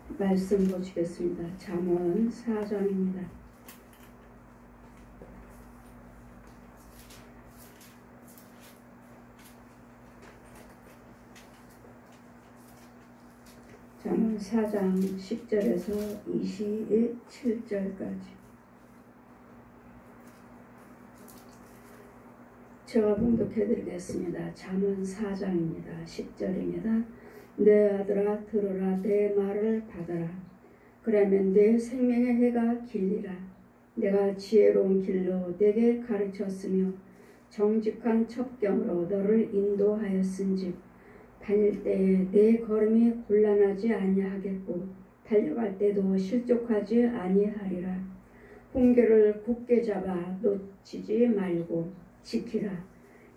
말씀 보시겠습니다. 잠언 4장입니다. 잠언 4장 10절에서 27절까지. 제가 봉독해드리겠습니다. 잠언 4장입니다. 10절입니다. 내 아들아 들으라, 내 말을 받아라. 그러면 내 생명의 해가 길리라. 내가 지혜로운 길로 내게 가르쳤으며 정직한 첩경으로 너를 인도하였은즉 다닐 때에 내 걸음이 곤란하지 아니하겠고 달려갈 때도 실족하지 아니하리라. 훈계를 굳게 잡아 놓치지 말고 지키라.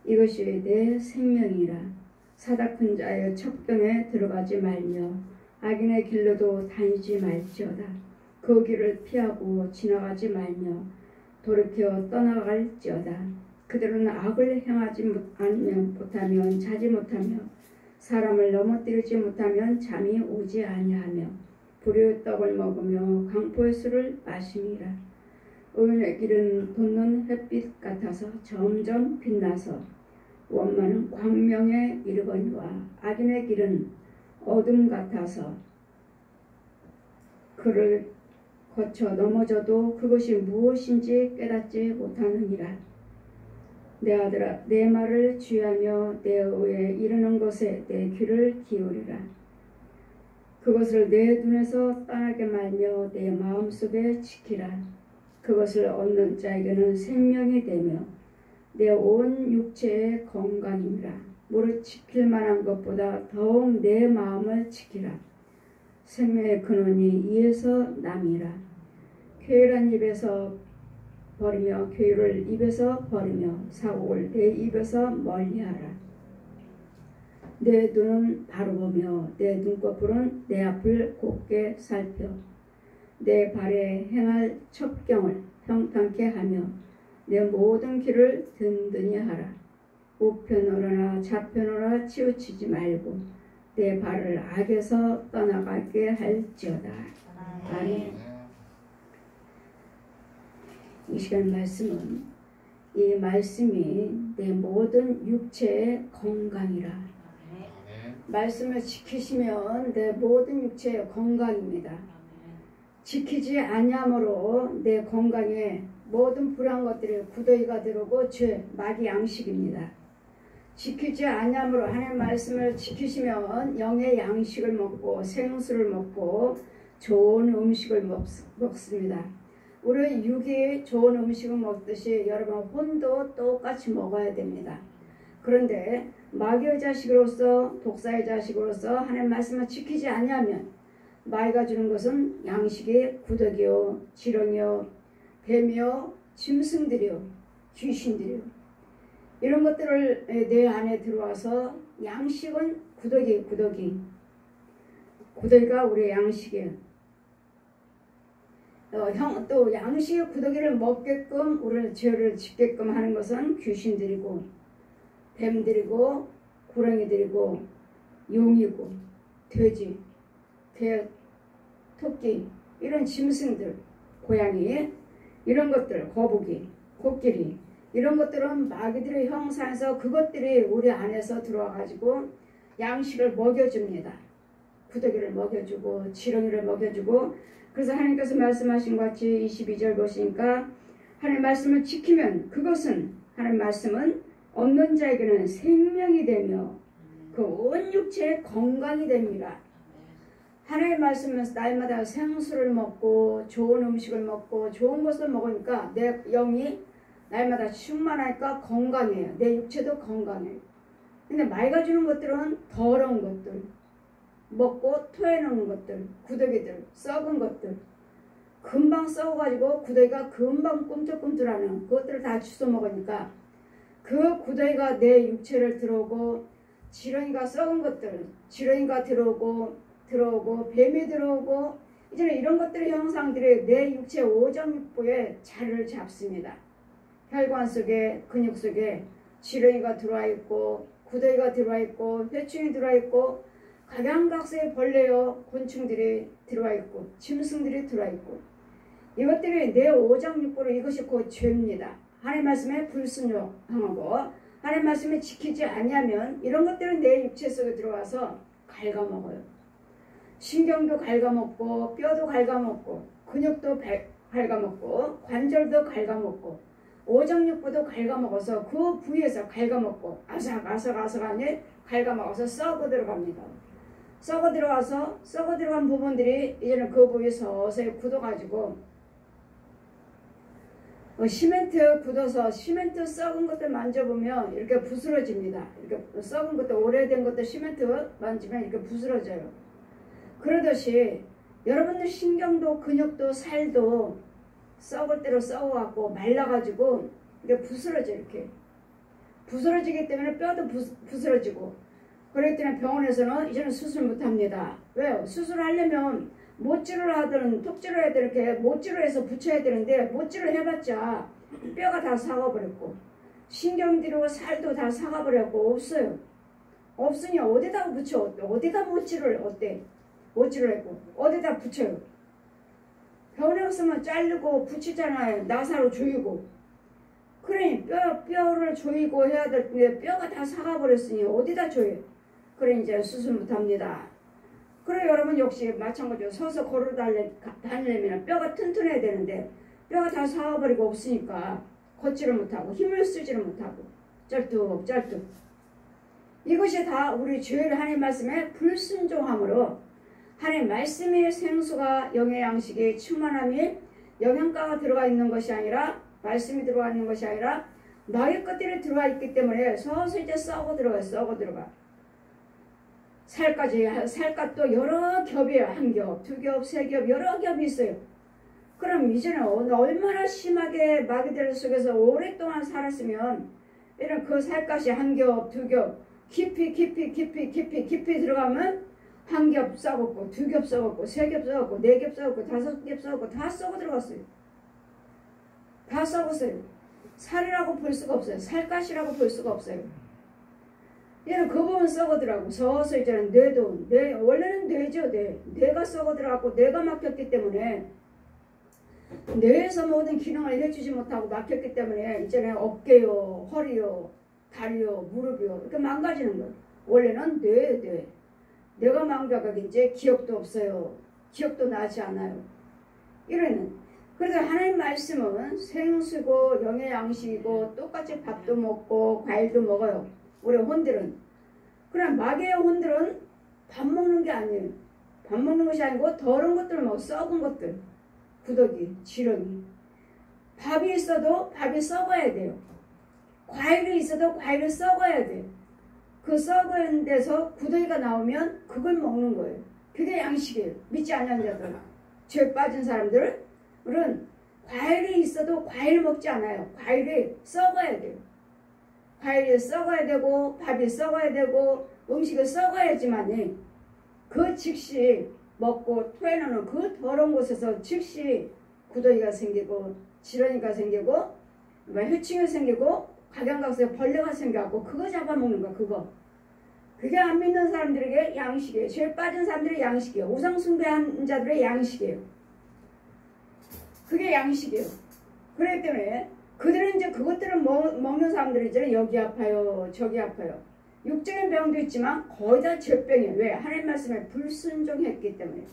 이것이 내 생명이라. 사다큰 자의 첩경에 들어가지 말며 악인의 길로도 다니지 말지어다. 그 길을 피하고 지나가지 말며 돌이켜 떠나갈지어다. 그들은 악을 행하지 못하면 자지 못하며 사람을 넘어뜨리지 못하면 잠이 오지 아니하며 불의의 떡을 먹으며 강포의 술을 마심이라. 의인의 길은 돋는 햇빛 같아서 점점 빛나서 원만은 광명에 이르거니와 악인의 길은 어둠 같아서 그를 거쳐 넘어져도 그것이 무엇인지 깨닫지 못하느니라. 내 아들아, 내 말을 주의하며 내 의에 이르는 것에 내 귀를 기울이라. 그것을 내 눈에서 떠나게 말며 내 마음속에 지키라. 그것을 얻는 자에게는 생명이 되며 내 온 육체의 건강이라. 무릇 지킬 만한 것보다 더욱 내 마음을 지키라. 생명의 근원이 이에서 남이라. 쾌활한 입에서 버리며 괴유를 입에서 버리며 사곡을 내 입에서 멀리하라. 내 눈은 바로 보며 내 눈꺼풀은 내 앞을 곱게 살펴 내 발에 행할 첩경을 평탄케 하며 내 모든 길을 든든히 하라. 우편으로나 좌편으로나 치우치지 말고 내 발을 악에서 떠나가게 할지어다. 아멘. 이 시간 말씀은 이 말씀이 내 모든 육체의 건강이라. 말씀을 지키시면 내 모든 육체의 건강입니다. 지키지 아니함으로 내 건강에 모든 불안한 것들이 구더기가 들어오고 죄, 마귀 양식입니다. 지키지 아니함으로 하나님의 말씀을 지키시면 영의 양식을 먹고 생수를 먹고 좋은 음식을 먹습니다. 우리 육이 좋은 음식을 먹듯이 여러분 혼도 똑같이 먹어야 됩니다. 그런데 마귀의 자식으로서 독사의 자식으로서 하나님의 말씀을 지키지 아니하면 마귀가 주는 것은 양식이 구더기요, 지렁이요, 뱀이요, 짐승들이요, 귀신들이요. 이런 것들을 내 안에 들어와서 양식은 구더기가 우리의 양식이에요. 또 양식의 구더기를 먹게끔 우리를 죄를 짓게끔 하는 것은 귀신들이고 뱀들이고 구렁이들이고 용이고 돼지, 개, 토끼 이런 짐승들, 고양이 이런 것들, 거북이, 코끼리 이런 것들은 마귀들의 형상에서 그것들이 우리 안에서 들어와가지고 양식을 먹여줍니다. 구더기를 먹여주고 지렁이를 먹여주고. 그래서 하나님께서 말씀하신 것 같이 22절 보시니까 하나님의 말씀을 지키면 그것은 하나님의 말씀은 얻는 자에게는 생명이 되며 그 온 육체의 건강이 됩니다. 하나님의 말씀은 날마다 생수를 먹고 좋은 음식을 먹고 좋은 것을 먹으니까 내 영이 날마다 충만하니까 건강해요. 내 육체도 건강해요. 근데 마귀가 주는 것들은 더러운 것들, 먹고 토해놓는 것들, 구더기들, 썩은 것들, 금방 썩어가지고 구더기가 금방 꿈틀꿈틀하는 그것들을 다 주워 먹으니까 그 구더기가 내 육체를 들어오고 지렁이가 썩은 것들, 지렁이가 들어오고 뱀이 들어오고 이제는 이런 것들의 형상들이 내 육체 오정육부에 자리를 잡습니다. 혈관 속에 근육 속에 지렁이가 들어와 있고 구더기가 들어와 있고 회충이 들어와 있고 각양각색의 벌레요 곤충들이 들어와 있고 짐승들이 들어와 있고 이것들이 내 오장육부로 이것이 곧 죄입니다. 하나님 말씀에 불순종하고 하나님 말씀에 지키지 아니하면 이런 것들은 내 육체 속에 들어와서 갉아먹어요. 신경도 갉아먹고 뼈도 갉아먹고 근육도 갉아먹고 관절도 갉아먹고 오장육부도 갉아먹어서 그 부위에서 갉아먹고 아삭아삭하니 갉아먹어서 썩어 들어갑니다. 썩어 들어가서 썩어 들어간 부분들이 이제는 그 부위에 서서히 굳어가지고 시멘트 굳어서 시멘트 썩은 것들 만져보면 이렇게 부스러집니다. 이렇게 썩은 것들 오래된 것들 시멘트 만지면 이렇게 부스러져요. 그러듯이 여러분들 신경도 근육도 살도 썩을 대로 썩어갖고 말라가지고 이게 부스러져 이렇게 부스러지기 때문에 뼈도 부스러지고 그렇기 때문에 병원에서는 이제는 수술 못합니다. 왜요? 수술하려면 못질을 하든 톡질을 해야 이렇게 못질을 해서 붙여야 되는데 못질을 해봤자 뼈가 다 사가버렸고 신경들이고 살도 다 사가버렸고 없어요. 없으니 어디다가 붙여? 어디다 못질을 어때? 못질을 했고 어디다 붙여요? 병원에 갔으면 자르고 붙이잖아요. 나사로 조이고. 그러니 뼈를 조이고 해야 될 텐데 뼈가 다 사가버렸으니 어디다 조여요? 그래 이제 수술 못합니다. 그래 여러분 역시 마찬가지로 서서 걸어 다니려면 뼈가 튼튼해야 되는데 뼈가 다 사가버리고 없으니까 걷지를 못하고 힘을 쓰지를 못하고 쩔뚝쩔뚝. 이것이 다 우리 죄를 하나님 말씀에 불순종함으로 하나님 말씀의 생수가 영의 양식이 충만함이 영양가가 들어가 있는 것이 아니라 말씀이 들어가 있는 것이 아니라 나의 것들이 들어가 있기 때문에 서서히 이제 썩어 들어가. 살갗도 여러 겹이에요. 한 겹, 두 겹, 세 겹, 여러 겹이 있어요. 그럼 이제는 얼마나 심하게 마귀들 속에서 오랫동안 살았으면 이런 그 살갗이 한 겹, 두 겹, 깊이 들어가면 한 겹 썩었고, 두 겹 썩었고, 세 겹 썩었고, 네 겹 썩었고, 다섯 겹 썩었고, 다 썩어 들어갔어요. 다 썩었어요. 살이라고 볼 수가 없어요. 살갗이라고 볼 수가 없어요. 얘는 그 부분 썩어들어가고 서서 이제는 뇌도 원래는 뇌죠. 뇌가 썩어들어가고 뇌가 막혔기 때문에 뇌에서 모든 기능을 해주지 못하고 막혔기 때문에 이제는 어깨요, 허리요, 다리요, 무릎이요 이렇게 망가지는 거예요. 원래는 뇌가 망가가게 이제 기억도 없어요. 기억도 나지 않아요. 이러는 그래서 하나님 말씀은 생수고 영의 양식이고 똑같이 밥도 먹고 과일도 먹어요. 우리 혼들은. 그럼 마귀의 혼들은 밥 먹는 게 아니에요. 밥 먹는 것이 아니고 더러운 것들을 먹어. 썩은 것들. 구더기, 지렁이. 밥이 있어도 밥이 썩어야 돼요. 과일이 있어도 과일을 썩어야 돼요. 그 썩은 데서 구더기가 나오면 그걸 먹는 거예요. 그게 양식이에요. 믿지 않는 자들. 죄 빠진 사람들은 과일이 있어도 과일 먹지 않아요. 과일이 썩어야 돼요. 과일이 썩어야 되고 밥이 썩어야 되고 음식이 썩어야지만 그 즉시 먹고 토해놓는 그 더러운 곳에서 즉시 구더기가 생기고 지렁이가 생기고 해충이 생기고 각양각색 벌레가 생겨갖고 그거 잡아먹는 거야. 그게 안 믿는 사람들에게 양식이에요. 죄 빠진 사람들의 양식이에요. 우상숭배한 자들의 양식이에요. 그게 양식이에요. 그렇기 때문에 그들은 이제 그것들을 먹는 사람들이 이제 여기 아파요, 저기 아파요. 육적인 병도 있지만 거의 다 죄병이에요. 왜? 하나님 말씀에 불순종했기 때문에.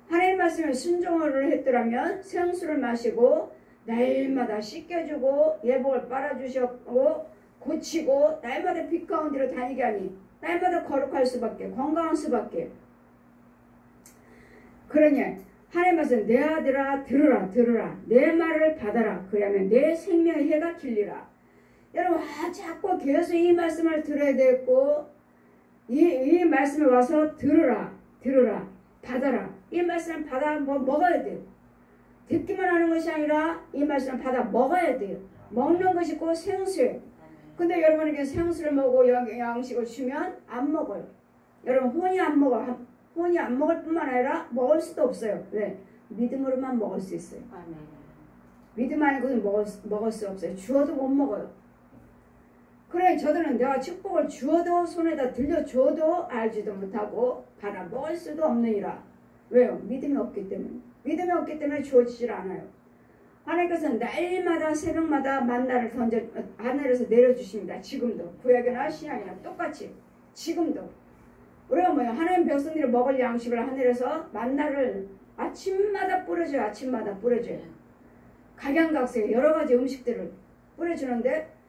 하나님 말씀에 순종을 했더라면 생수를 마시고 날마다 씻겨주고 예복을 빨아주셨고 고치고 날마다 빛 가운데로 다니게 하니 날마다 거룩할 수밖에 건강할 수밖에. 그러냐 하나님 말씀 내 아들아 들으라 내 말을 받아라 그러면 내 생명의 해가 길리라. 여러분 자꾸 계속 이 말씀을 들어야 되고 이 말씀을 와서 들으라 받아라. 이 말씀을 받아 먹어야 돼요. 듣기만 하는 것이 아니라 이 말씀을 받아 먹어야 돼요. 먹는 것이 곧 생수예요. 근데 여러분에게 생수를 먹고 양식을 주면 안 먹어요. 여러분 혼이 안 먹어. 혼이 안 먹을 뿐만 아니라 먹을 수도 없어요. 왜? 믿음으로만 먹을 수 있어요. 아멘. 믿음 아니고는 먹을 수 없어요. 주어도 못 먹어요. 그래 저들은 내가 축복을 주어도 손에다 들려줘도 알지도 못하고 받아 먹을 수도 없느니라. 왜요? 믿음이 없기 때문에. 믿음이 없기 때문에 주어지질 않아요. 하나님께서는 날마다 새벽마다 만나를 던져 하늘에서 내려주십니다. 지금도 구약이나 신약이나 똑같이 지금도. 우리가 뭐야? 하나님 백성들이 먹을 양식을 하늘에서 만나를 아침마다 뿌려줘요. 아침마다 뿌려줘요. 각양각색 여러 가지 음식들을 뿌려주는데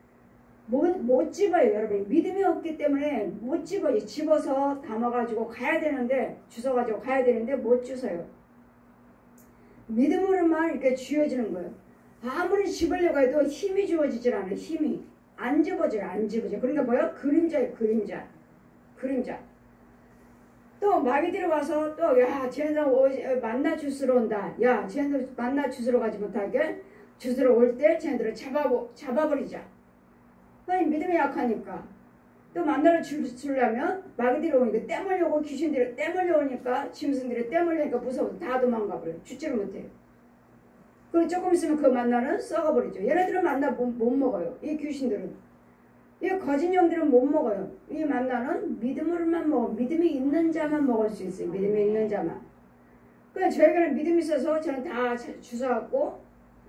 못 집어요. 여러분 믿음이 없기 때문에 못 집어요. 집어서 담아가지고 가야 되는데 주워가지고 가야 되는데 못 주워요. 믿음으로만 이렇게 쥐어지는 거예요. 아무리 집으려고 해도 힘이 주어지질 않아요. 힘이 안 집어져요. 안 집어져요. 그러니까 뭐예요? 그림자예요. 그림자. 그림자. 또 마귀들이 와서 또 야 쟤네들 만나 주스러 온다. 야 쟤네들 만나 주스러 가지 못하게 주스러 올 때 쟤네들을 잡아버리자. 아니 믿음이 약하니까 또 만나를 주려면 마귀들이 오니까 떼물려고 귀신들이 떼물려오니까 짐승들이 떼물려니까 무서워서 다 도망가버려요. 죽지를 못해요. 그리고 조금 있으면 그 만나는 썩어버리죠. 얘네들은 만나 못 먹어요. 이 귀신들은. 이 거짓 영들은 못 먹어요. 이 만나는 믿음으로만 먹어. 믿음이 있는 자만 먹을 수 있어요. 믿음이 있는 자만. 그냥 저에게는 믿음이 있어서 저는 다 주워갖고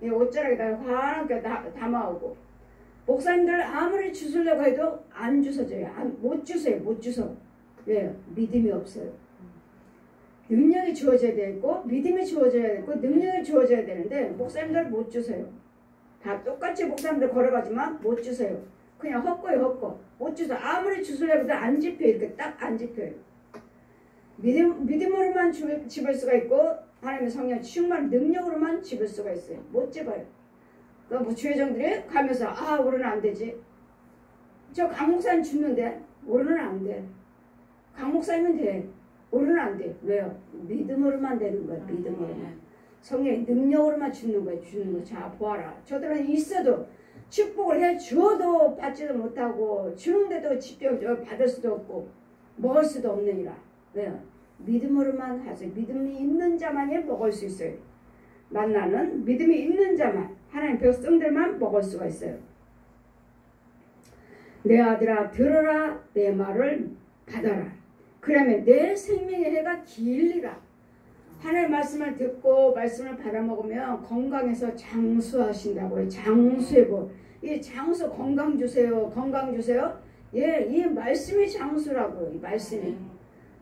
이 옷자락에다 환하게 담아오고 목사님들 아무리 주우려고 해도 안 주워져요. 못 주워요. 못 주워. 왜요? 믿음이 없어요. 능력이 주어져야 되고 믿음이 주어져야 되고 능력이 주어져야 되는데 목사님들 못 주워요. 다 똑같이 목사님들 걸어가지만 못 주워요. 그냥 헛거예요. 헛거. 못 주워. 아무리 주우려고 해도 안 집혀요. 이렇게 딱 안 집혀요. 믿음으로만 집을 수가 있고 하나님의 성령 충만 능력으로만 집을 수가 있어요. 못 집어요. 뭐 주회장들이 가면서 아 우리는 안 되지. 저 강목사님 죽는데 우리는 안 돼. 강목사님은 돼. 우리는 안 돼. 왜요? 믿음으로만 되는 거예요. 믿음으로만. 성령의 능력으로만 죽는 거예요. 죽는 거. 자 보아라. 저들은 있어도 축복을 해 주어도 받지도 못하고 주는데도 받을 수도 없고 먹을 수도 없느니라. 왜요? 믿음으로만 하세요. 믿음이 있는 자만이 먹을 수 있어요. 만나는 믿음이 있는 자만 하나님 백성들만 먹을 수가 있어요. 내 아들아 들어라 내 말을 받아라. 그러면 내 생명의 해가 길리라. 하나님의 말씀을 듣고 말씀을 받아먹으면 건강해서 장수하신다고요. 장수해고 이 장수 건강 주세요. 건강 주세요. 예, 이 말씀이 장수라고요. 이 말씀이.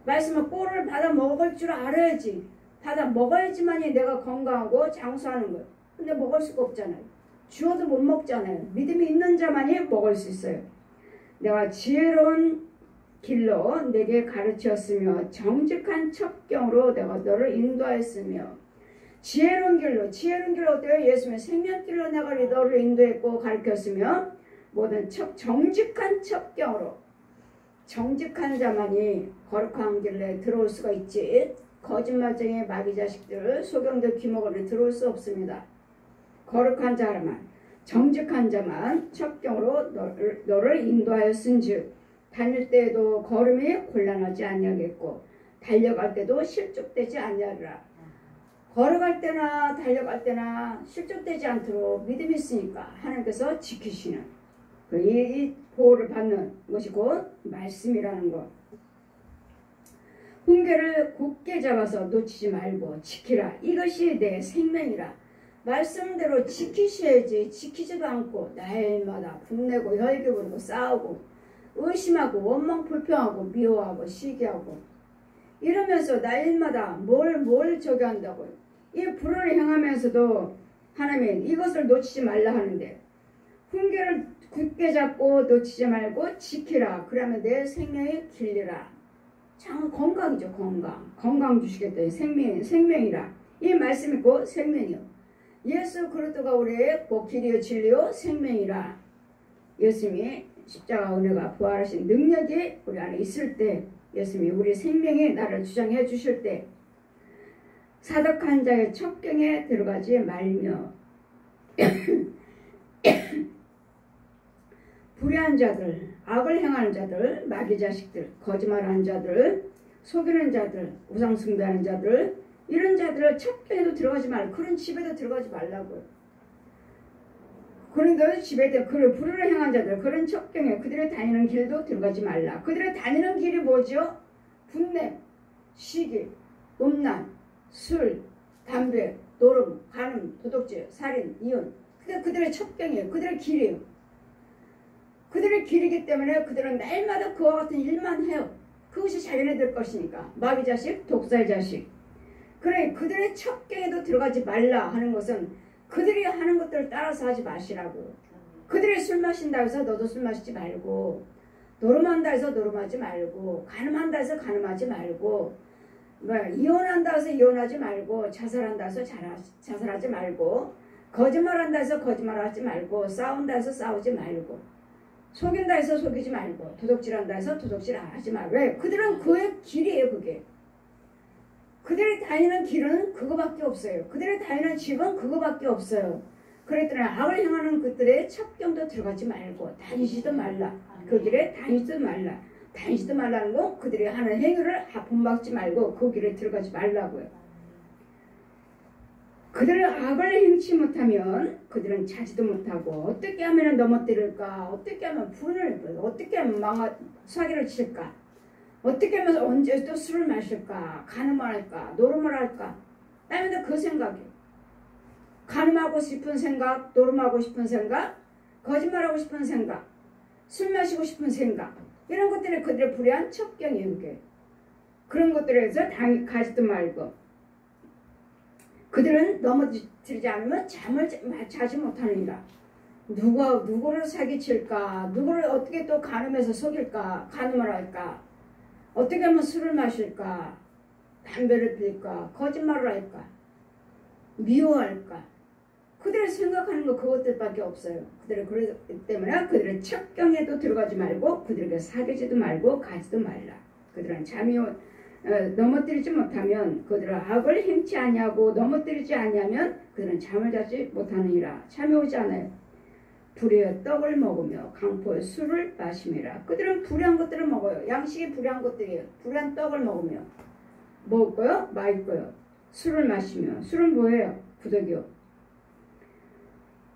말씀은 꼴을 받아 먹을 줄 알아야지. 받아 먹어야지만이 내가 건강하고 장수하는 거예요. 근데 먹을 수가 없잖아요. 주어도 못 먹잖아요. 믿음이 있는 자만이 먹을 수 있어요. 내가 지혜로운 길로 내게 가르쳤으며 정직한 첩경으로 내가 너를 인도하였으며 지혜로운 길로 어때요? 예수님의 생명길로 내가 너를 인도했고 가르쳤으며 모든 정직한 첩경으로 정직한 자만이 거룩한 길에 들어올 수가 있지 거짓말쟁이 마귀 자식들 소경들 귀머거리 들어올 수 없습니다. 거룩한 자만 정직한 자만 첩경으로 너를 인도하였은즉 다닐 때에도 걸음이 곤란하지 아니하겠고 달려갈 때도 실족되지 아니하리라. 걸어갈 때나 달려갈 때나 실족되지 않도록 믿음이 있으니까 하나님께서 지키시는 이 보호를 받는 것이 곧 말씀이라는 것. 훈계를 굳게 잡아서 놓치지 말고 지키라. 이것이 내 생명이라. 말씀대로 지키셔야지. 지키지도 않고 날마다 분내고 혈기 부리고 싸우고 의심하고 원망 불평하고 미워하고 시기하고 이러면서 날마다 뭘 저기 한다고요. 이 불을 행하면서도 하나님은 이것을 놓치지 말라 하는데 훈계를 굳게 잡고 놓치지 말고 지키라. 그러면 내 생명이 길리라. 참 건강이죠. 건강 주시겠다. 생명이라. 이 말씀이 곧 생명이요. 예수 그리스도가 우리의 길이요 진리요 생명이라. 예수님이 십자가 은혜가 부활하신 능력이 우리 안에 있을 때 예수님이 우리 생명의 나를 주장해 주실 때 사덕한 자의 첩경에 들어가지 말며 불의한 자들, 악을 행하는 자들, 마귀 자식들, 거짓말하는 자들, 속이는 자들, 우상 숭배하는 자들 이런 자들을 첩경에도 들어가지 말고 그런 집에도 들어가지 말라고요. 그런데 집에 그를 불의를 행한 자들 그런 첩경에 그들의 다니는 길도 들어가지 말라. 그들의 다니는 길이 뭐죠? 분냄, 시기, 음란, 술, 담배, 노름, 간음, 도둑질, 살인, 이혼. 그게 그들의 첩경이에요. 그들의 길이에요. 그들의 길이기 때문에 그들은 날마다 그와 같은 일만 해요. 그것이 자기네들 것이니까. 마귀 자식, 독사의 자식. 그래 그들의 첩경에도 들어가지 말라 하는 것은 그들이 하는 것들을 따라서 하지 마시라고. 그들이 술 마신다 해서 너도 술 마시지 말고, 노름한다 해서 노름하지 말고, 간음한다 해서 간음하지 말고, 이혼한다 해서 이혼하지 말고, 자살한다 해서 자살하지 말고, 거짓말한다 해서 거짓말하지 말고, 싸운다 해서 싸우지 말고, 속인다 해서 속이지 말고, 도둑질한다 해서 도둑질 하지 말고. 왜? 그들은 그의 길이에요. 그게. 그들이 다니는 길은 그거밖에 없어요. 그들이 다니는 집은 그거밖에 없어요. 그랬더니 악을 행하는 그들의 첩경도 들어가지 말고 다니지도 말라. 그 길에 다니지도 말라. 다니지도 말라는 건 그들이 하는 행위를 본받지 말고 그 길에 들어가지 말라고요. 그들은 악을 행치 못하면 그들은 자지도 못하고 어떻게 하면 넘어뜨릴까? 어떻게 하면 분을 어떻게 하면 사기를 칠까? 어떻게 하면 언제 또 술을 마실까? 간음을 할까? 노름을 할까? 나는 그 생각이에요. 간음하고 싶은 생각, 노름하고 싶은 생각, 거짓말하고 싶은 생각, 술 마시고 싶은 생각, 이런 것들이 그들의 불의한 첩경이에요. 그게. 그런 것들에서 가지도 말고 그들은 넘어뜨리지 않으면 잠을 자지 못하느니라. 누구를 사기칠까? 누구를 어떻게 또 간음해서 속일까? 간음을 할까? 어떻게 하면 술을 마실까? 담배를 피울까? 거짓말을 할까? 미워할까? 그들이 생각하는 거 그것들밖에 없어요. 그들이 그렇기 때문에 그들의 첩경에도 들어가지 말고 그들에게 사귀지도 말고 가지도 말라. 그들은 잠이 넘어뜨리지 못하면 그들은 악을 행치 아니하고 넘어뜨리지 아니하면 그들은 잠을 자지 못하느니라. 잠이 오지 않아요. 불의의 떡을 먹으며 강포의 술을 마심이라. 그들은 불의한 것들을 먹어요. 양식이 불의한 것들이에요. 불의한 떡을 먹으며 먹을 거요? 마실 거요. 술을 마시며. 술은 뭐예요? 구더기요.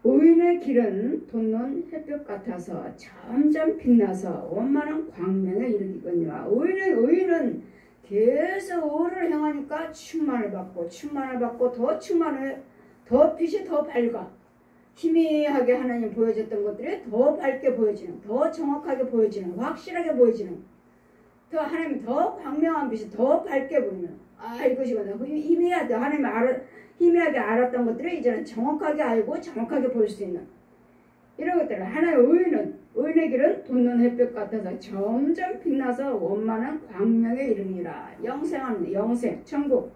의인의 길은 돋는 햇볕 같아서 점점 빛나서 원만한 광명에 이르기거니와. 의인은 계속 의를 행하니까 충만을 받고 더 충만을 더 빛이 더 밝아. 희미하게 하나님 보여줬던 것들이 더 밝게 보여지는, 더 정확하게 보여지는, 확실하게 보여지는, 더 하나님 더 광명한 빛이 더 밝게 보이는. 이것이구나. 희미하게 하나님 희미하게 알았던 것들을 이제는 정확하게 알고 정확하게 볼 수 있는 이런 것들을. 하나의 의인의 길은 돋는 햇볕 같아서 점점 빛나서 원만한 광명에 이르니라. 영생하는 영생 천국.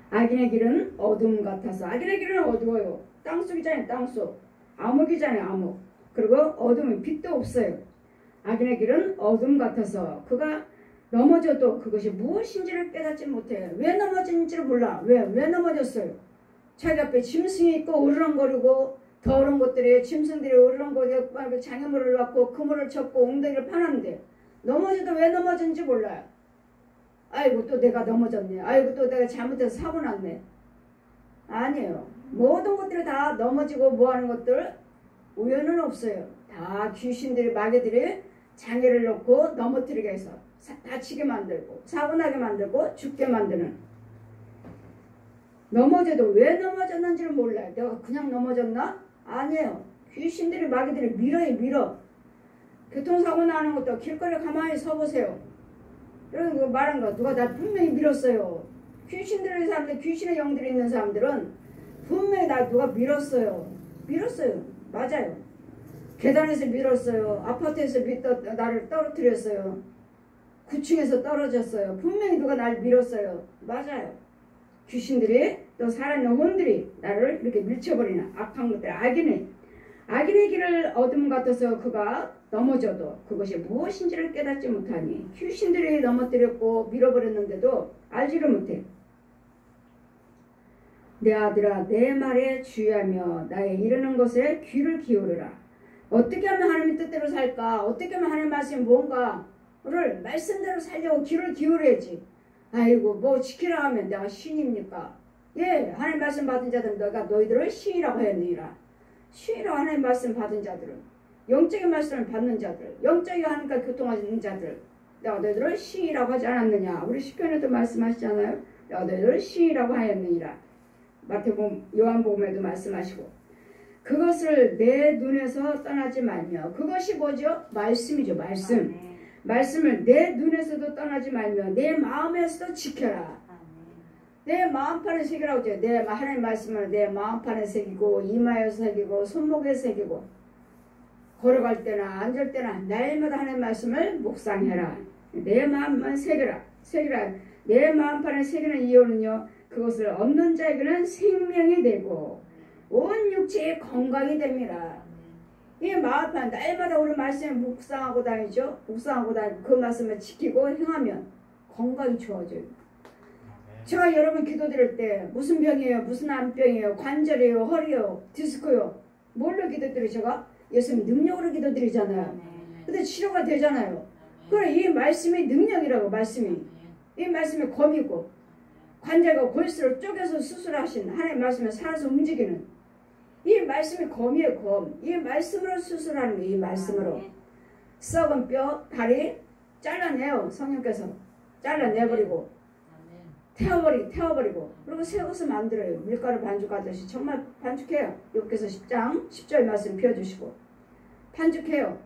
악인의 길은 어둠 같아서. 악인의 길은 어두워요. 땅속이잖아요. 땅속. 암흑이잖아요. 암흑. 그리고 어둠은 빛도 없어요. 악인의 길은 어둠 같아서 그가 넘어져도 그것이 무엇인지를 깨닫지 못해. 왜 넘어진지를 몰라. 왜 넘어졌어요? 자기 앞에 짐승이 있고 으르렁거리고 더러운 것들이 짐승들이 으르렁거리고 장애물을 놨고 그물을 쳤고 엉덩이를 파놨는데 넘어져도 왜 넘어진지 몰라요. 아이고 또 내가 넘어졌네. 아이고 또 내가 잘못해서 사고 났네. 아니에요. 모든 것들이 다 넘어지고 뭐하는 것들 우연은 없어요. 다 귀신들이 마귀들이 장애를 놓고 넘어뜨리게 해서 다치게 만들고 사고나게 만들고 죽게 만드는. 넘어져도 왜 넘어졌는지를 몰라요. 내가 그냥 넘어졌나? 아니에요. 귀신들이 마귀들이 밀어. 교통사고 나는 것도 길거리에 가만히 서보세요. 이런 거 말한 거 누가 나 분명히 밀었어요. 귀신들의 사람들, 귀신의 영들이 있는 사람들은 분명히 나 누가 밀었어요. 맞아요. 계단에서 밀었어요. 아파트에서 나를 떨어뜨렸어요. 9층에서 떨어졌어요. 분명히 누가 날 밀었어요. 맞아요. 귀신들이 또 살아있는 혼들이 나를 이렇게 밀쳐버리는 악한 것들. 악인의 길을 어둠 같아서 그가 넘어져도 그것이 무엇인지를 깨닫지 못하니. 귀신들이 넘어뜨렸고 밀어버렸는데도 알지를 못해. 내 아들아 내 말에 주의하며 나의 이르는 것에 귀를 기울여라. 어떻게 하면 하나님 뜻대로 살까? 어떻게 하면 하나님 말씀이 뭔가를 말씀대로 살려고 귀를 기울여야지. 아이고 뭐 지키라 하면 내가 신입니까? 예, 하나님 말씀 받은 자들은 내가 너희들을 시인이라고 하였느니라. 시인이라고 하나님 말씀 받은 자들은, 영적인 말씀을 받는 자들, 영적인 하나님과 교통하는 자들, 내가 너희들을 시인이라고 하지 않았느냐. 우리 시편에도 말씀하시잖아요. 내가 너희들을 시인이라고 하였느니라. 마태복음, 요한복음에도 말씀하시고, 그것을 내 눈에서 떠나지 말며, 그것이 뭐죠? 말씀이죠. 말씀. 말씀을 내 눈에서도 떠나지 말며 내 마음에서도 지켜라. 내 마음판에 새기라고 하죠. 내 하나님 말씀을 내 마음판에 새기고 이마에 새기고 손목에 새기고 걸어갈 때나 앉을 때나 날마다 하나님 말씀을 묵상해라. 내 마음만 새기라. 새기라. 내 마음판에 새기는 이유는요. 그것을 얻는 자에게는 생명이 되고 온 육체의 건강이 됩니다. 이 마음판 날마다 우리 말씀을 묵상하고 다니죠. 묵상하고 다니고 그 말씀을 지키고 행하면 건강이 좋아져요. 제가 여러분 기도드릴 때 무슨 병이에요? 무슨 암병이에요? 관절이에요? 허리요? 디스크요? 뭘로 기도드려요? 제가 예수님 능력으로 기도드리잖아요. 근데 치료가 되잖아요. 그래 이 말씀이 능력이라고. 말씀이 이 말씀이 검이고 관절과 골수를 쪼개서 수술하신 하나님 말씀에 살아서 움직이는 이 말씀이 검이에요. 검. 이 말씀으로 수술하는 거예요. 이 말씀으로 썩은 뼈, 다리 잘라내요. 성령께서 잘라내버리고 태워버리고 그리고 새 것을 만들어요. 밀가루 반죽하듯이 정말 반죽해요. 여기서 10장 10절 말씀 펴주시고 반죽해요.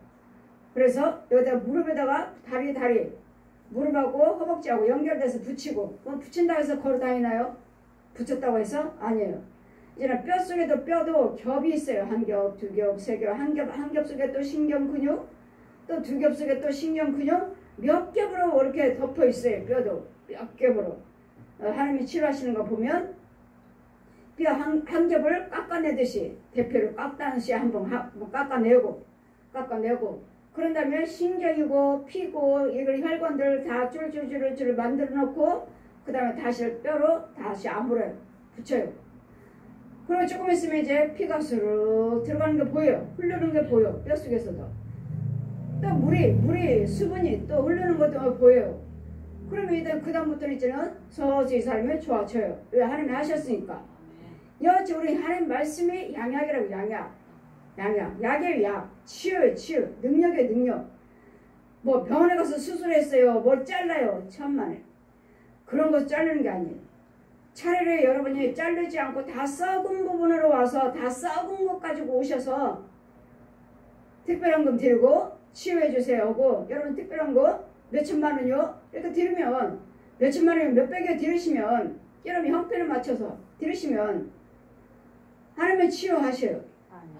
그래서 여기다가 무릎에다가 다리 무릎하고 허벅지하고 연결돼서 붙이고 그럼 붙인다고 해서 걸어다니나요? 붙였다고 해서? 아니에요. 이제는 뼈 속에도 뼈도 겹이 있어요. 한 겹, 두 겹, 세 겹, 한 겹 속에 또 신경 근육, 또 두 겹 속에 또 신경 근육 몇 겹으로 이렇게 덮어 있어요. 뼈도 몇 겹으로. 하나님이 치료하시는 거 보면 뼈 한 겹을 깎아내듯이 대표를 깎다듯이 한번 깎아내고 그런 다음에 신경이고 피고 이걸 혈관들 다 쫄쫄쫄쫄 만들어 놓고 그 다음에 다시 뼈로 다시 아물어요. 붙여요. 그리고 조금 있으면 이제 피가 스르륵 들어가는 게 보여요. 흐르는 게 보여. 뼈 속에서도 또 물이 수분이 또 흐르는 것도 보여요. 그러면 이제 그 다음부터는 이제는 서서히 살면 좋아져요. 왜? 하나님이 하셨으니까. 여하튼 우리 하나님 말씀이 양약이라고. 약의 약. 치유의 치유. 능력의 능력. 뭐 병원에 가서 수술했어요. 뭘 잘라요. 천만에. 그런 거 자르는 게 아니에요. 차라리 여러분이 자르지 않고 다 썩은 부분으로 와서 다 썩은 것 가지고 오셔서 특별원금 드리고 치유해 주세요 하고 여러분 특별원금 몇천만 원이요? 이렇게 드리면 몇천만 원이면 몇백여 드리시면 여러분 형편에 맞춰서 드리시면 하나님은 치유하셔요.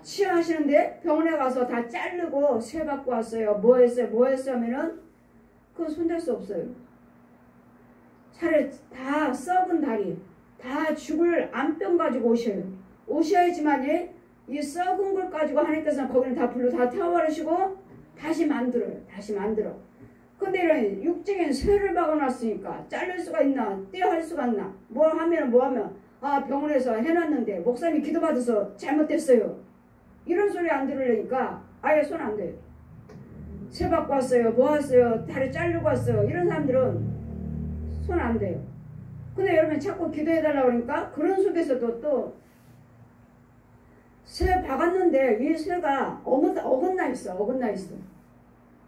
치유하시는데 병원에 가서 다 자르고 쇠 받고 왔어요. 뭐 했어요 하면은 그거 손댈 수 없어요. 차라리 다 썩은 다리 다 죽을 암병 가지고 오셔요. 오셔야지만이 이 썩은 걸 가지고 하나님께서는 거기는 다 불로 다 태워버리시고 다시 만들어요. 다시 만들어. 근데 이런 육적인 쇠를 박아놨으니까 자를 수가 있나? 떼어할 수가 있나? 뭘 하면 아 병원에서 해놨는데 목사님이 기도받아서 잘못됐어요. 이런 소리 안 들으려니까 아예 손 안 돼요. 쇠 받고 왔어요. 뭐 왔어요? 다리 자르고 왔어요. 이런 사람들은 손 안 돼요. 근데 여러분 자꾸 기도해달라고 그러니까 그런 속에서도 또 쇠 박았는데 이 쇠가 어긋나 있어.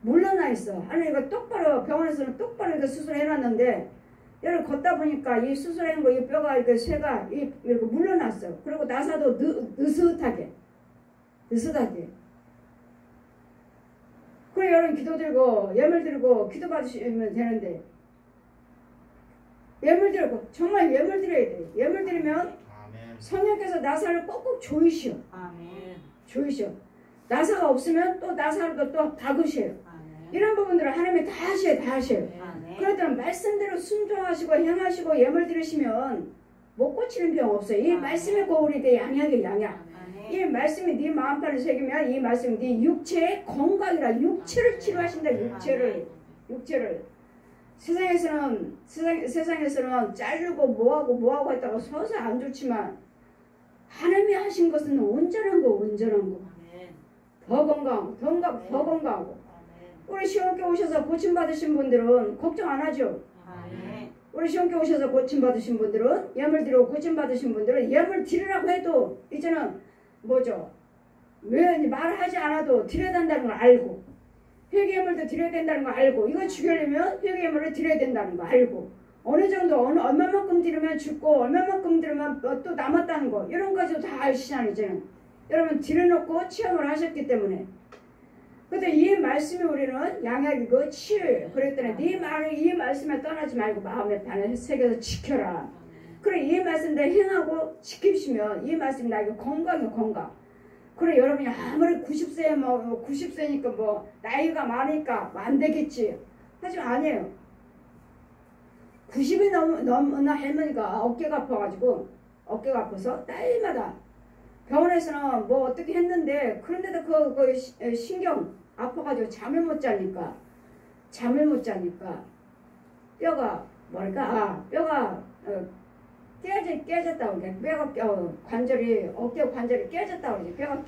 물러나 있어. 아니 이거 똑바로 병원에서는 똑바로 이거 수술해놨는데 여러분 걷다 보니까 이 수술한 거 이 뼈가 이렇게 쇠가 이렇게 물러났어. 그리고 나사도 느긋하게. 그래 여러분 기도드리고 예물 드리고 기도 받으시면 되는데 예물 드리고 정말 예물 드려야 돼. 예물 드리면 성령께서 나사를 꼭꼭 조이시오. 조이시오. 나사가 없으면 또 나사로 또 박으셔요. 이런 부분들을 하나님이 다 하셔요. 그러더니 말씀대로 순종하시고 행하시고 예물 드리시면 못 고치는 병 없어요. 이 말씀의 거울이 돼. 양약. 이 말씀이 네 마음판에 새기면 이 말씀이 네 육체의 건강이라. 육체를 치료하신다. 육체를. 세상에서는 자르고 뭐하고 했다가 서서 안 좋지만 하나님이 하신 것은 온전한 거. 더 건강하고. 우리 시험께 오셔서 고침받으신 분들은 걱정 안 하죠. 우리 우리 시험께 오셔서 고침받으신 분들은 예물 드리고 고침받으신 분들은 예물 드리라고 해도 이제는 뭐죠? 왜 말하지 않아도 드려야 된다는 걸 알고 회개예물도 드려야 된다는 걸 알고 이거 죽이려면 회개예물을 드려야 된다는 거 알고 어느 정도 얼마만큼 드리면 죽고 얼마만큼 드리면 또 남았다는 거 이런 거까지도 다 아시잖아요. 이제는 여러분 드려놓고 체험을 하셨기 때문에 근데 이 말씀이 우리는 양약이고 치유예요. 그랬더니 네 말을 이 말씀에 떠나지 말고 마음에 반을 새겨서 지켜라. 그래 이 말씀대로 행하고 지키시면 이 말씀이 나에게 건강이에요. 건강. 그래 여러분이 아무리 90세 뭐 90세니까 뭐 나이가 많으니까 안 되겠지. 하지만 아니에요. 90이 넘은 할머니가 어깨가 아파가지고 어깨가 아파서 딸마다 병원에서는 뭐 어떻게 했는데 그런데도 그 신경 아파가지고 잠을 못 자니까 뼈가 뭐랄까 뼈가 깨졌다고 그래. 뼈가 관절이 어깨 관절이 깨졌다고 그러지. 뼈가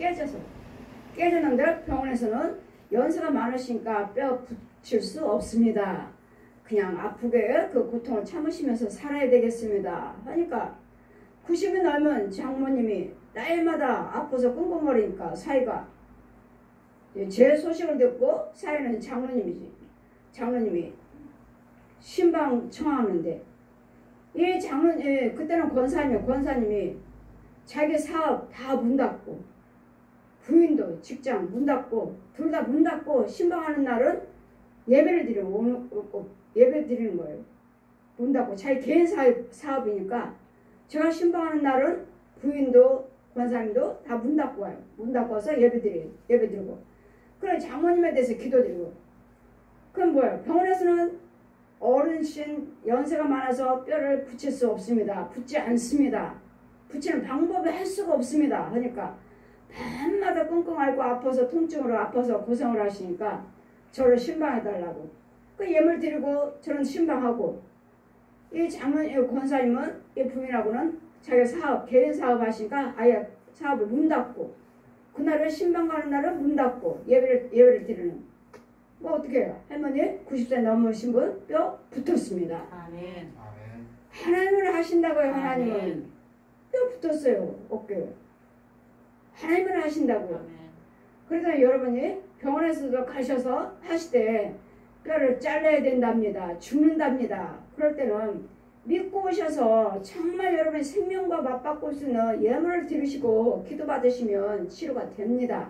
깨졌는데 병원에서는 연세가 많으시니까 뼈 붙일 수 없습니다. 그냥 아프게 그 고통을 참으시면서 살아야 되겠습니다. 하니까 90이 넘은 장모님이 날마다 아파서 끙끙거리니까 사이가 제 소식을 듣고 사이는 장로님이 신방 청하는데 이 그때는 권사님이 자기 사업 다 문 닫고 부인도 직장 문 닫고 둘 다 문 닫고 신방하는 날은 예배 드리는 거예요. 문 닫고 자기 개인 사업이니까 제가 신방하는 날은 부인도 권사님도 다 문 닫고 와요. 문 닫고 와서 예배 드리고 그래 장모님에 대해서 기도드리고 그럼 뭐예요? 병원에서는 어르신 연세가 많아서 뼈를 붙일 수 없습니다. 붙지 않습니다. 붙이는 방법을 할 수가 없습니다. 하니까 밤마다 끙끙 앓고 아파서 통증으로 아파서 고생을 하시니까 저를 신방해달라고 그 예물 드리고 저는 신방하고 이 권사님은 이 부인하고는 자기 개인 사업 하시니까 아예 사업을 문 닫고 그날은 신방 가는 날은 문 닫고 예배를 드리는 뭐 어떻게 해요? 할머니 90세 넘으신 분 뼈 붙었습니다. 아멘. 하나님을 하신다고요. 하나님은 아멘. 뼈 붙었어요. 어깨 하나님을 하신다고요. 아멘. 그래서 여러분이 병원에서도 가셔서 하시되 뼈를 잘라야 된답니다. 죽는답니다. 그럴 때는 믿고 오셔서 정말 여러분의 생명과 맞바꿀 수 있는 예물을 드리시고 기도받으시면 치료가 됩니다.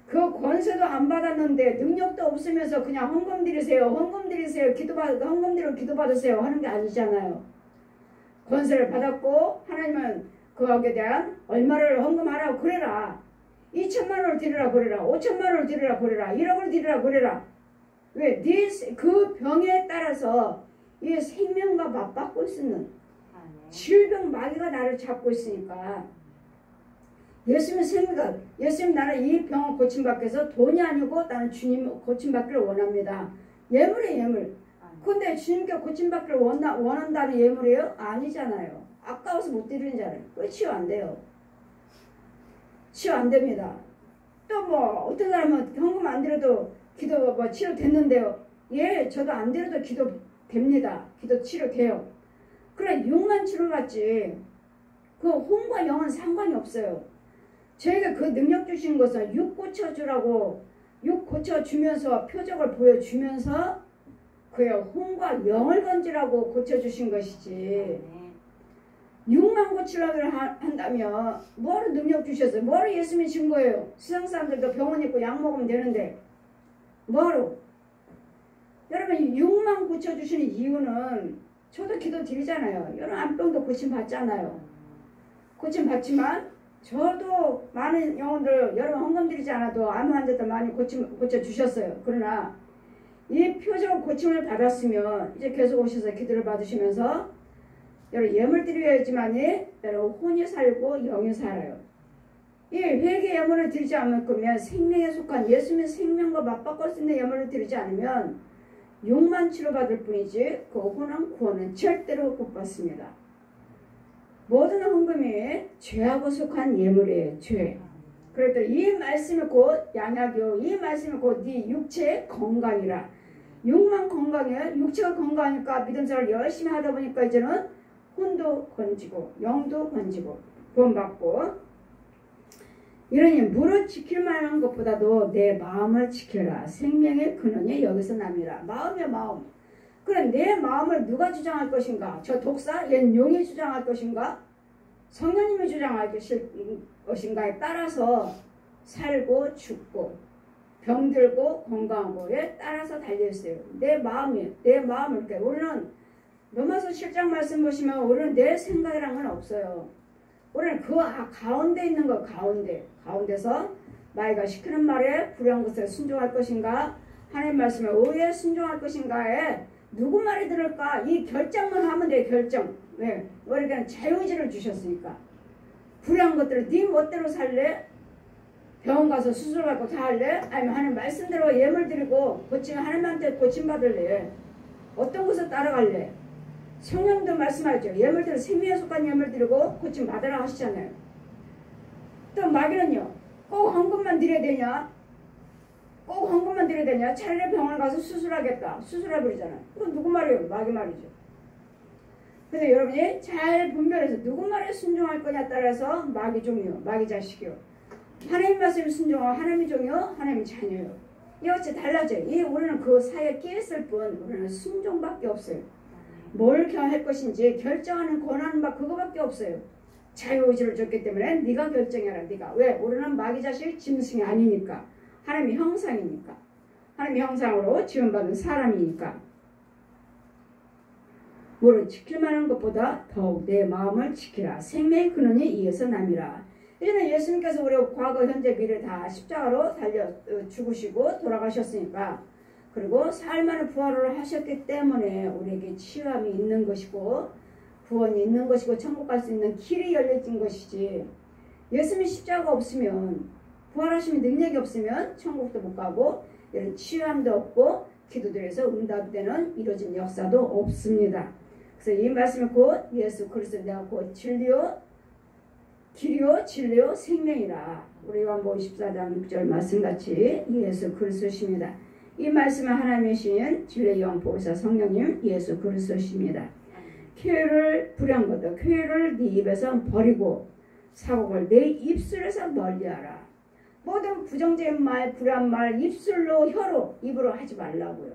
그 권세도 안 받았는데 능력도 없으면서 그냥 헌금 드리세요. 헌금 드리고 기도받으세요 하는 게 아니잖아요. 권세를 받았고 하나님은 그거에 대한 얼마를 헌금하라고 그래라. 2천만 원을 드리라 그래라. 5천만 원을 드리라 그래라. 1억을 드리라 그래라. 왜? 그 병에 따라서 이 생명과 맞바꿀 수 있는 질병 마귀가 나를 잡고 있으니까 예수님 나는 이 병을 고침받기 위해서 돈이 아니고 나는 주님 고침받기를 원합니다. 예물이에요. 예물. 근데 주님께 고침받기를 원한다는 예물이에요? 아니잖아요. 아까워서 못 드리는잖아요. 왜 치유 안 돼요? 치유 안 됩니다. 또 뭐 어떤 사람은 헌금 안 드려도 기도 치료 됐는데요. 예, 저도 안 드려도 기도 됩니다. 기도 치료 돼요. 그래 육만 치료받지 그 혼과 영은 상관이 없어요. 저희가 그 능력 주신 것은 육 고쳐주라고 육 고쳐주면서 표적을 보여주면서 그의 혼과 영을 건지라고 고쳐주신 것이지 육만 고치라고 한다면 뭐로 능력 주셨어요? 뭐로 예수님이 준 거예요? 세상 사람들도 병원 있고 약 먹으면 되는데 뭐로? 여러분 육만 고쳐주시는 이유는 저도 기도 드리잖아요. 여러분 암병도 고침받잖아요. 고침받지만 저도 많은 영혼들 여러분 헌금 드리지 않아도 암 환자들 많이 고쳐주셨어요. 그러나 이 표적 고침을 받았으면 이제 계속 오셔서 기도를 받으시면서 여러분 예물 드려야지만이 여러분 혼이 살고 영이 살아요. 이 회개 예물을 드리지 않을 거면 생명에 속한 예수님의 생명과 맞바꿀 수 있는 예물을 드리지 않으면 육만 치료받을 뿐이지 그 혼은 구원은 절대로 못 받습니다. 모든 헌금이 죄하고 속한 예물이에요. 죄. 그랬더니 이 말씀이 곧 양약이요 이 말씀이 곧 네 육체의 건강이라. 육만 건강해. 육체가 건강하니까 믿음 생활을 열심히 하다 보니까 이제는 혼도 건지고 영도 건지고 구원받고. 이러니 무릇 지킬 만한 것보다도 내 마음을 지켜라. 생명의 근원이 여기서 남이라. 마음이야 마음. 그럼 내 마음을 누가 주장할 것인가? 저 독사? 얘는 용이 주장할 것인가? 성령님이 주장할 것인가에 따라서 살고 죽고 병들고 건강하고에 따라서 달려있어요. 내 마음을. 그러니까 우리는 로마서 7장 말씀 보시면 우리는 내 생각이란 건 없어요. 우리는 그 가운데 있는 거. 가운데서 마귀가 시키는 말에 불의한 것에 순종할 것인가, 하나님 말씀에 의에 순종할 것인가에 누구 말이 들을까? 이 결정만 하면 돼. 결정. 왜? 우리에게는 자유의지를 주셨으니까. 불의한 것들을 네 멋대로 살래? 병원 가서 수술받고 다 할래? 아니면 하나님 말씀대로 예물 드리고 하나님한테 고침받을래? 어떤 것을 따라갈래? 성령도 말씀하죠. 예물 드리고 생명에 속한 예물 드리고 고침받으라 하시잖아요. 또 마귀는요. 꼭 헌금만 드려야 되냐? 꼭 헌금만 드려야 되냐? 차라리 병원 가서 수술하겠다. 수술해버리잖아요. 그건 누구 말이에요? 마귀 말이죠. 그래서 여러분이 잘 분별해서 누구 말에 순종할 거냐 따라서 마귀 종이요. 마귀 자식이요. 하나님 말씀에 순종하고 하나님이 종이요. 하나님이 자녀요. 이것이 달라져요. 우리는 그 사이에 끼있을 뿐 우리는 순종밖에 없어요. 뭘 할 것인지 결정하는 권한은 막 그거밖에 없어요. 자유의지를 줬기 때문에 네가 결정해라. 네가. 왜? 우리는 마귀 자식 짐승이 아니니까. 하나님의 형상이니까. 하나님의 형상으로 지원받은 사람이니까. 무릇 지킬 만한 것보다 더욱 내 마음을 지키라. 생명의 근원이 이에서 남이라. 이제는 예수님께서 우리 과거 현재 미래 다 십자가로 달려 죽으시고 돌아가셨으니까, 그리고 삶만을 부활을 하셨기 때문에 우리에게 치유함이 있는 것이고 구원이 있는 것이고 천국 갈 수 있는 길이 열려진 것이지, 예수님 십자가가 없으면 부활하시면 능력이 없으면 천국도 못 가고 이런 치유함도 없고 기도들에서 응답이 되는 이루어진 역사도 없습니다. 그래서 이 말씀은 곧 예수 그리스도 내가 곧 진리요 길이요 진리요 생명이라. 우리 요한복음 14장 6절 말씀같이 예수 그리스도십니다. 이 말씀은 하나님의 신 진리의 영 보혜사 성령님 예수 그리스도십니다. 교회를 불의한 것도 교회를 네 입에서 버리고 사곡을 내 입술에서 멀리하라. 모든 부정적인 말, 불의한 말 입술로 입으로 하지 말라고요.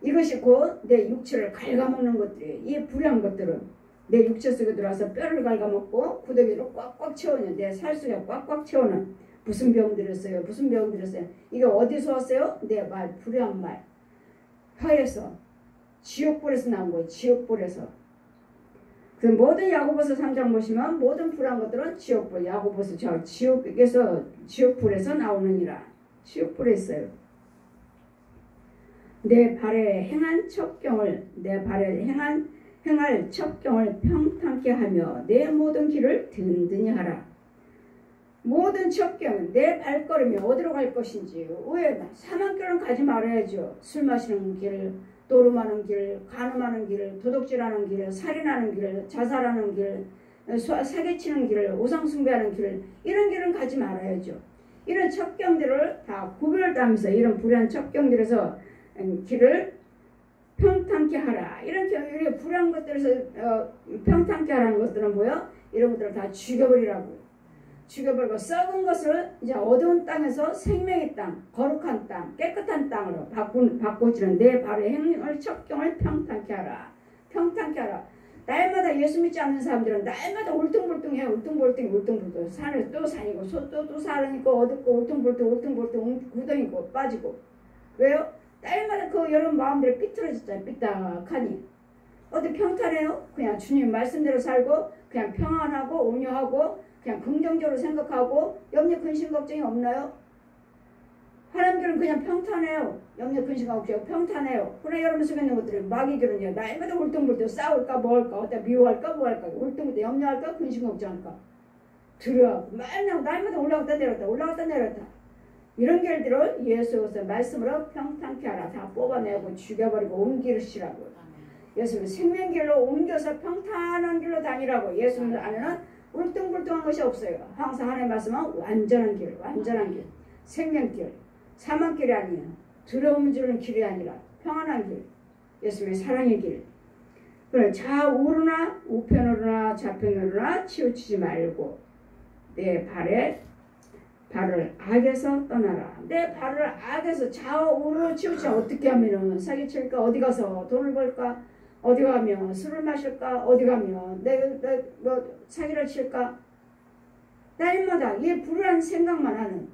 이것이 곧 내 육체를 갉아먹는 것들이에요. 이 불의한 것들은 내 육체 속에 들어와서 뼈를 갉아먹고 구더기로 꽉꽉 채우는, 내 살 속에 꽉꽉 채우는 무슨 병 들었어요? 무슨 병 들었어요? 이게 어디서 왔어요? 내 말, 불의한 말. 혀에서, 지옥불에서 나온 거예요. 지옥불에서. 그 모든 야고보서 3장 보시면 모든 불의한 것들은 지옥불, 야고보서 저 지옥에서, 지옥불에서 나오느니라. 지옥불에 있어요. 내 발에 행한 첩경을, 내 발에 행할 첩경을 평탄케 하며 내 모든 길을 든든히 하라. 모든 첩경, 내 발걸음이 어디로 갈 것인지, 왜 사망길은 가지 말아야죠. 술 마시는 길, 노름하는 길, 간음하는 길, 도둑질하는 길, 살인하는 길, 자살하는 길, 사기치는 길, 우상숭배하는 길, 이런 길은 가지 말아야죠. 이런 첩경들을 다 구별하면서 이런 불의한 첩경들에서 길을 평탄케 하라. 이런 불의한 것들에서 평탄케 하라는 것들은 뭐야? 이런 것들을 다 죽여버리라고요. 죽여버리고 썩은 것을 이제 어두운 땅에서 생명의 땅, 거룩한 땅, 깨끗한 땅으로 바꾸지는 내 발의 행을 첩경을 평탄케 하라. 평탄케 하라. 날마다 예수 믿지 않는 사람들은 날마다 울퉁불퉁해요. 울퉁불퉁. 산에서 또 산이고 또 산이고 어둡고 울퉁불퉁 구덩이고 빠지고. 왜요? 날마다 그 여러분 마음들이 삐뚤어졌잖아요. 삐딱하니. 어디 평탄해요? 그냥 주님 말씀대로 살고 그냥 평안하고 온유하고 그냥 긍정적으로 생각하고 염려 근심 걱정이 없나요? 사람들은 그냥 평탄해요. 염려 근심 걱정 평탄해요. 그러나 여러분 속에 있는 것들이 마귀들은요. 날마다 울퉁불퉁 싸울까 뭐할까 어디다 미워할까 뭐할까 울퉁불퉁 염려할까 근심 걱정할까 두려워하고 날마다 올라갔다 내렸다 이런 길들을 예수께서 말씀으로 평탄케 하라. 다 뽑아내고 죽여버리고 옮기시라고. 예수는 생명길로 옮겨서 평탄한 길로 다니라고. 예수님 안에는 울퉁불퉁한 것이 없어요. 항상 하나님 말씀은 완전한 길, 생명길, 사망길이 아니에요. 두려움 주는 길이 아니라 평안한 길, 예수님의 사랑의 길. 그래, 좌우로나 우편으로나 좌편으로나 치우치지 말고 내 발을 악에서 떠나라. 내 발을 악에서 좌우로 치우치면 어떻게 하면은 사기칠까? 어디 가서 돈을 벌까? 어디 가면 술을 마실까? 어디 가면 뭐 사기를 칠까? 날마다 이 불안한 생각만 하는,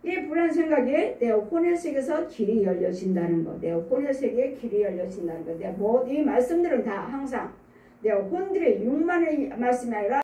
이 불안한 생각에 내 혼의 세계에서 길이 열려진다는 거. 내 혼의 세계에 길이 열려진다는 거. 이 말씀들은 다 항상 내 혼들의 육만의 말씀이 아니라